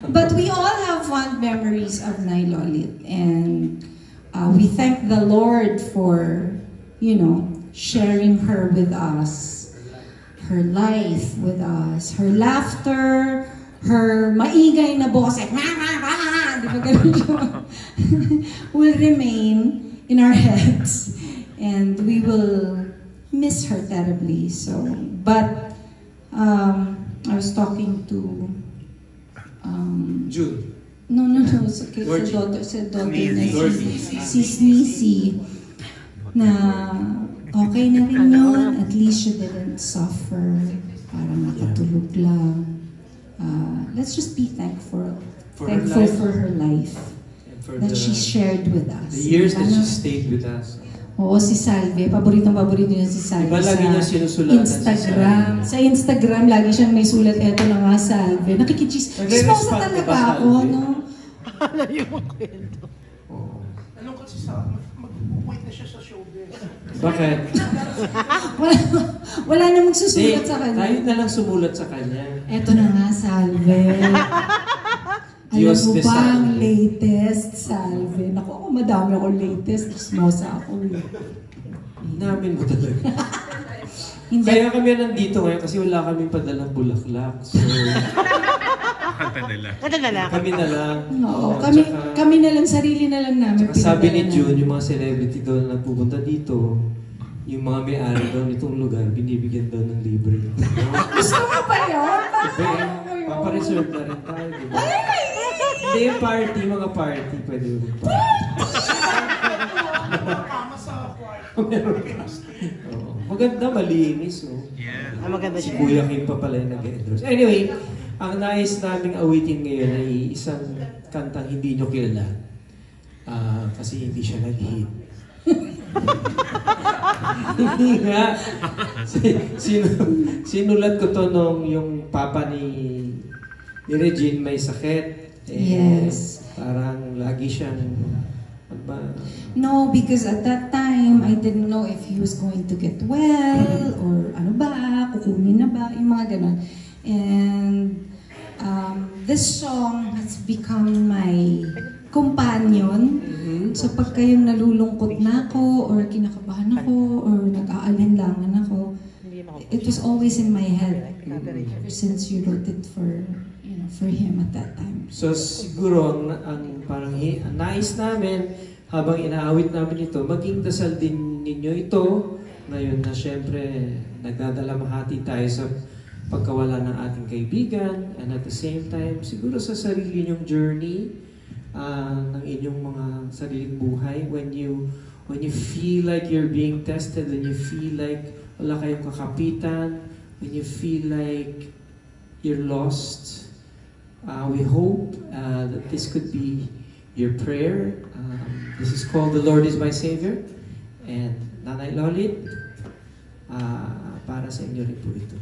But we all have fond memories of Nay Lolit, and we thank the Lord for, sharing her with us, her life with us, her laughter, her maingay na boses, di ba ganun siya? Will remain in our heads, and we will miss her terribly. So, but I was talking to Jude. No. Sa daughter na si Sneezy, na okay na rin yun. At least she didn't suffer. Parang nakatulog lang. Let's just be thankful for her life that she shared with us. The years that she stayed with us. Oo, si Salve. Paborito niya si Salve diba, lagi niya sinusulatan Instagram. Sa Instagram, lagi siyang may sulat, eto na nga, Salve. Chismosa talaga ako, no? Ano yung kwento? Anong kasi sa mag-wait na siya sa showbiz? Bakit? wala na magsusulat sa kanya. Tayo na lang sumulat sa kanya. Eto na nga, Salve. Diyos Alam mo de ba ang Salve. latest, Salve? Naku, ako madami akong latest. Chismosa ako. Namin mo talaga. Hindi. Kaya kami nandito ngayon kasi wala kaming padalang bulaklak. So, Kanta na lang. kami na lang. Oo, Tsaka- kami na lang, sarili na lang namin. Tsaka sabi ni pinadala June, namin. yung mga celebrity daw na nagpupunta dito, yung mga may-ari daw nitong lugar, binibigyan daw ng libre. Gusto mo ba yun? Papareserve na rin tayo, di ba? Hindi, party, mga party, pwede mo pa. Kama sa kwarto. Oo. Maganda, malinis, oh. Ah, maganda Si siya. Kuya Kim pa pala yung nag-endorse. Anyway, ang nais naming awitin ngayon ay isang kantang hindi nyo kilala. Kasi hindi siya nag-hit. Hindi nga. Sinulat ko to nung yung papa ni Regine may sakit. Yes. Parang lagi siyang No, because at that time, I didn't know if he was going to get well, or ano ba, kukunin na ba, yung mga ganun. And this song has become my companion. So pagka yung nalulungkot na ako, or kinakabahan ako, or nag-aalinlangan ako, it was always in my head ever since you wrote it for him at that time. So siguro ang parang ang nais namin habang inaawit namin ito, maging dasal din ninyo ito ngayon na syempre nagdadalamhati tayo sa pagkawala ng ating kaibigan, and at the same time siguro sa sarili nyong journey ng inyong mga sariling buhay, when you feel like you're being tested, when you feel like wala kayong kakapitan, when you feel like you're lost. We hope that this could be your prayer. This is called The Lord is My Savior. And Nanay Lolit, para sa inyo rin po ito.